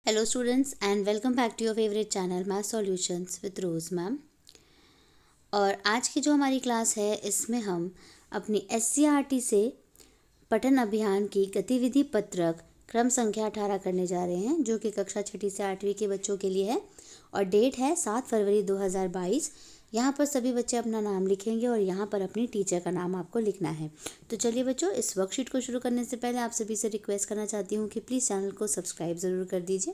Hello students and welcome back to your favorite channel Math Solutions with Rose ma'am. और आज की जो हमारी क्लास है इसमें हम अपनी SCERT से पठन अभियान की गतिविधि पत्रक क्रम संख्या 18 करने जा रहे हैं, जो कि कक्षा 6ठी से 8वीं के बच्चों के लिए है और डेट है 7 फरवरी 2022। यहाँ पर सभी बच्चे अपना नाम लिखेंगे और यहाँ पर अपनी टीचर का नाम आपको लिखना है। तो चलिए बच्चों, इस वर्कशीट को शुरू करने से पहले आप सभी से रिक्वेस्ट करना चाहती हूँ कि प्लीज़ चैनल को सब्सक्राइब ज़रूर कर दीजिए।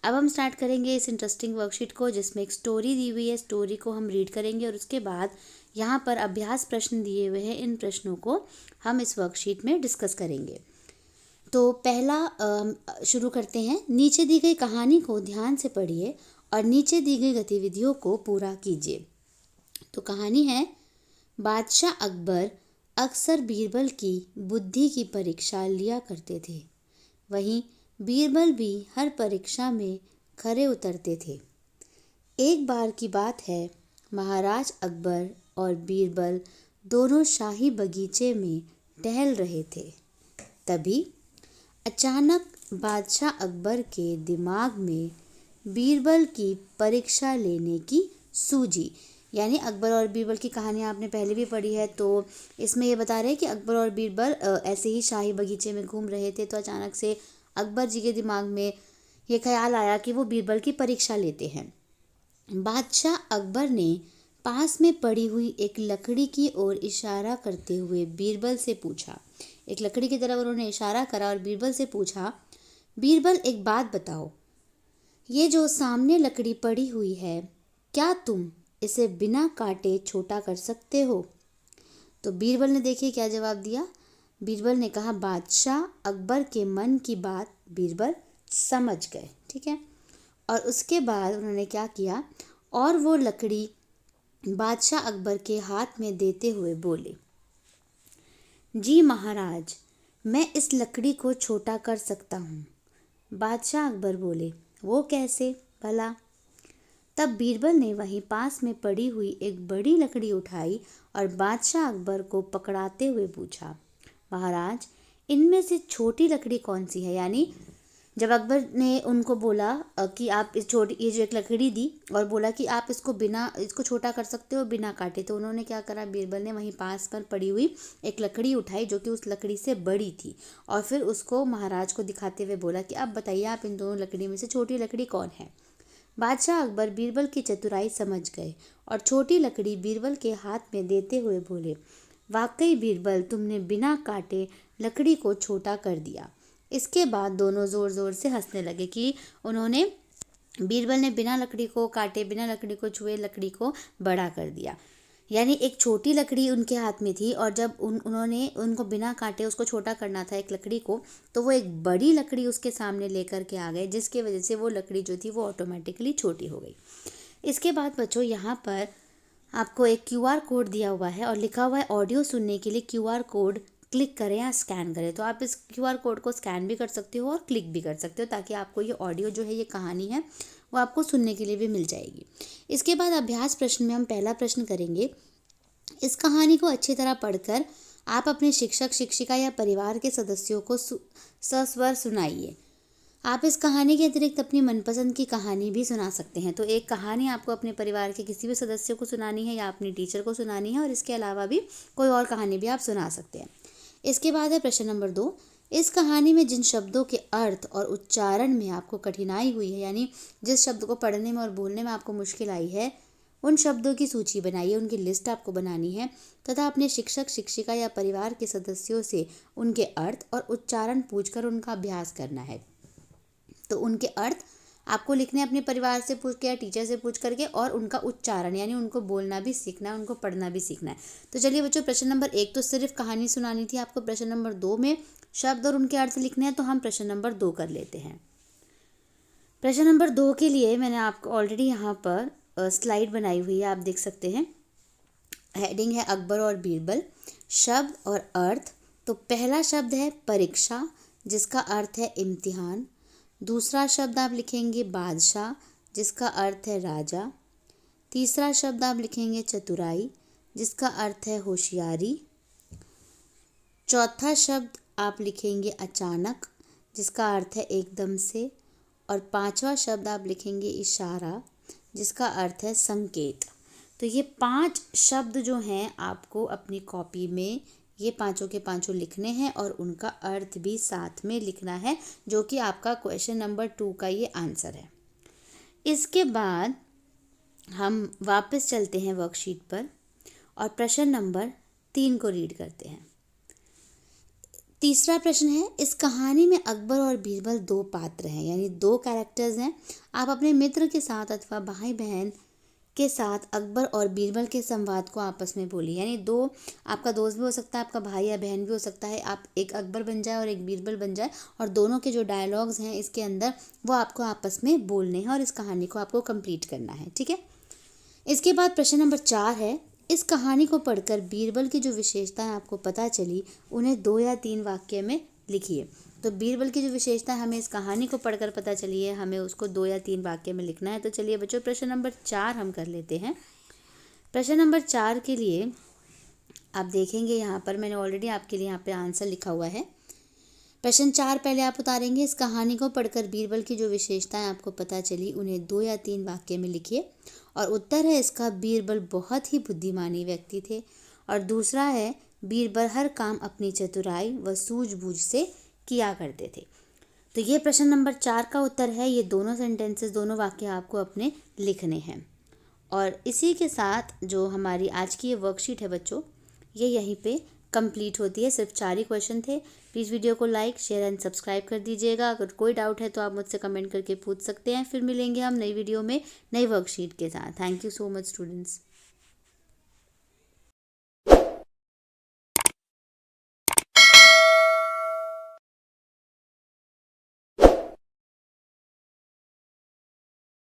अब हम स्टार्ट करेंगे इस इंटरेस्टिंग वर्कशीट को, जिसमें एक स्टोरी दी हुई है। स्टोरी को हम रीड करेंगे और उसके बाद यहाँ पर अभ्यास प्रश्न दिए हुए हैं। इन प्रश्नों को हम इस वर्कशीट में डिस्कस करेंगे। तो पहला शुरू करते हैं। नीचे दी गई कहानी को ध्यान से पढ़िए और नीचे दी गई गतिविधियों को पूरा कीजिए। तो कहानी है, बादशाह अकबर अक्सर बीरबल की बुद्धि की परीक्षा लिया करते थे। वहीं बीरबल भी हर परीक्षा में खरे उतरते थे। एक बार की बात है, महाराज अकबर और बीरबल दोनों शाही बगीचे में टहल रहे थे। तभी अचानक बादशाह अकबर के दिमाग में बीरबल की परीक्षा लेने की सूझी। यानी अकबर और बीरबल की कहानी आपने पहले भी पढ़ी है, तो इसमें ये बता रहे हैं कि अकबर और बीरबल ऐसे ही शाही बगीचे में घूम रहे थे, तो अचानक से अकबर जी के दिमाग में ये ख्याल आया कि वो बीरबल की परीक्षा लेते हैं। बादशाह अकबर ने पास में पड़ी हुई एक लकड़ी की ओर इशारा करते हुए बीरबल से पूछा। एक लकड़ी की तरफ उन्होंने इशारा करा और बीरबल से पूछा, बीरबल एक बात बताओ, ये जो सामने लकड़ी पड़ी हुई है, क्या तुम इसे बिना काटे छोटा कर सकते हो? तो बीरबल ने देखिए क्या जवाब दिया। बीरबल ने कहा, बादशाह अकबर के मन की बात बीरबल समझ गए। ठीक है, और उसके बाद उन्होंने क्या किया, और वो लकड़ी बादशाह अकबर के हाथ में देते हुए बोले, जी महाराज, मैं इस लकड़ी को छोटा कर सकता हूँ। बादशाह अकबर बोले, वो कैसे भला? तब बीरबल ने वहीं पास में पड़ी हुई एक बड़ी लकड़ी उठाई और बादशाह अकबर को पकड़ाते हुए पूछा, महाराज, इनमें से छोटी लकड़ी कौन सी है? यानी जब अकबर ने उनको बोला कि आप इस छोटी, ये जो एक लकड़ी दी और बोला कि आप इसको छोटा कर सकते हो बिना काटे, तो उन्होंने क्या करा, बीरबल ने वहीं पास पर पड़ी हुई एक लकड़ी उठाई जो कि उस लकड़ी से बड़ी थी और फिर उसको महाराज को दिखाते हुए बोला कि अब बताइए, आप इन दोनों लकड़ी में से छोटी लकड़ी कौन है? बादशाह अकबर बीरबल की चतुराई समझ गए और छोटी लकड़ी बीरबल के हाथ में देते हुए बोले, वाकई बीरबल, तुमने बिना काटे लकड़ी को छोटा कर दिया। इसके बाद दोनों ज़ोर ज़ोर से हंसने लगे कि बीरबल ने बिना लकड़ी को काटे, बिना लकड़ी को छुए लकड़ी को बड़ा कर दिया। यानी एक छोटी लकड़ी उनके हाथ में थी और जब उन्होंने उनको बिना काटे उसको छोटा करना था एक लकड़ी को, तो वो एक बड़ी लकड़ी उसके सामने लेकर के आ गए, जिसकी वजह से वो लकड़ी जो थी वो ऑटोमेटिकली छोटी हो गई। इसके बाद बच्चों, यहाँ पर आपको एक QR कोड दिया हुआ है और लिखा हुआ है, ऑडियो सुनने के लिए QR कोड क्लिक करें या स्कैन करें। तो आप इस QR कोड को स्कैन भी कर सकते हो और क्लिक भी कर सकते हो, ताकि आपको ये ऑडियो जो है, ये कहानी है, वो आपको सुनने के लिए भी मिल जाएगी। इसके बाद अभ्यास प्रश्न में हम पहला प्रश्न करेंगे। इस कहानी को अच्छी तरह पढ़कर आप अपने शिक्षक, शिक्षिका या परिवार के सदस्यों को सस्वर सुनाइए। आप इस कहानी के अतिरिक्त अपनी मनपसंद की कहानी भी सुना सकते हैं। तो एक कहानी आपको अपने परिवार के किसी भी सदस्य को सुनानी है या अपनी टीचर को सुनानी है, और इसके अलावा भी कोई और कहानी भी आप सुना सकते हैं। इसके बाद है प्रश्न नंबर 2। इस कहानी में जिन शब्दों के अर्थ और उच्चारण में आपको कठिनाई हुई है, यानी जिस शब्द को पढ़ने में और बोलने में आपको मुश्किल आई है, उन शब्दों की सूची बनाइए, उनकी लिस्ट आपको बनानी है तथा अपने शिक्षक, शिक्षिका या परिवार के सदस्यों से उनके अर्थ और उच्चारण पूछकर उनका अभ्यास करना है। तो उनके अर्थ आपको लिखने अपने परिवार से पूछ के या टीचर से पूछ करके, और उनका उच्चारण यानी उनको बोलना भी सीखना है, उनको पढ़ना भी सीखना है। तो चलिए बच्चों, प्रश्न नंबर 1 तो सिर्फ कहानी सुनानी थी आपको। प्रश्न नंबर 2 में शब्द और उनके अर्थ लिखने हैं, तो हम प्रश्न नंबर 2 कर लेते हैं। प्रश्न नंबर 2 के लिए मैंने आपको ऑलरेडी यहाँ पर स्लाइड बनाई हुई है, आप देख सकते हैं। हेडिंग है अकबर और बीरबल, शब्द और अर्थ। तो पहला शब्द है परीक्षा, जिसका अर्थ है इम्तिहान। दूसरा शब्द आप लिखेंगे बादशाह, जिसका अर्थ है राजा। तीसरा शब्द आप लिखेंगे चतुराई, जिसका अर्थ है होशियारी। चौथा शब्द आप लिखेंगे अचानक, जिसका अर्थ है एकदम से। और 5वां शब्द आप लिखेंगे इशारा, जिसका अर्थ है संकेत। तो ये 5 शब्द जो हैं आपको अपनी कॉपी में ये पांचों के पांचों लिखने हैं और उनका अर्थ भी साथ में लिखना है, जो कि आपका क्वेश्चन नंबर 2 का ये आंसर है। इसके बाद हम वापस चलते हैं वर्कशीट पर और प्रश्न नंबर 3 को रीड करते हैं। तीसरा प्रश्न है, इस कहानी में अकबर और बीरबल 2 पात्र हैं, यानी 2 कैरेक्टर्स हैं। आप अपने मित्र के साथ अथवा भाई बहन के साथ अकबर और बीरबल के संवाद को आपस में बोलिए। यानी 2, आपका दोस्त भी हो सकता है, आपका भाई या बहन भी हो सकता है, आप एक अकबर बन जाए और एक बीरबल बन जाए और दोनों के जो डायलॉग्स हैं इसके अंदर वो आपको आपस में बोलने हैं और इस कहानी को आपको कंप्लीट करना है। ठीक है। इसके बाद प्रश्न नंबर 4 है, इस कहानी को पढ़कर बीरबल की जो विशेषताएं आपको पता चली उन्हें 2 या 3 वाक्य में लिखिए। तो बीरबल की जो विशेषताएं हमें इस कहानी को पढ़कर पता चली है, हमें उसको 2 या 3 वाक्य में लिखना है। तो चलिए बच्चों, प्रश्न नंबर 4 हम कर लेते हैं। प्रश्न नंबर 4 के लिए आप देखेंगे यहाँ पर मैंने ऑलरेडी आपके लिए यहाँ पे आंसर लिखा हुआ है। प्रश्न 4 पहले आप उतारेंगे, इस कहानी को पढ़कर बीरबल की जो विशेषताएं आपको पता चली उन्हें 2 या 3 वाक्य में लिखिए। और उत्तर है इसका, बीरबल बहुत ही बुद्धिमानी व्यक्ति थे। और दूसरा है, बीरबल हर काम अपनी चतुराई व सूझबूझ से किया करते थे। तो ये प्रश्न नंबर 4 का उत्तर है। ये दोनों सेंटेंसेस, दोनों वाक्य आपको अपने लिखने हैं। और इसी के साथ जो हमारी आज की ये वर्कशीट है बच्चों, ये यहीं पे कंप्लीट होती है। सिर्फ 4 ही क्वेश्चन थे। प्लीज़ वीडियो को लाइक, शेयर एंड सब्सक्राइब कर दीजिएगा। अगर कोई डाउट है तो आप मुझसे कमेंट करके पूछ सकते हैं। फिर मिलेंगे हम नई वीडियो में नई वर्कशीट के साथ। Thank you so much students.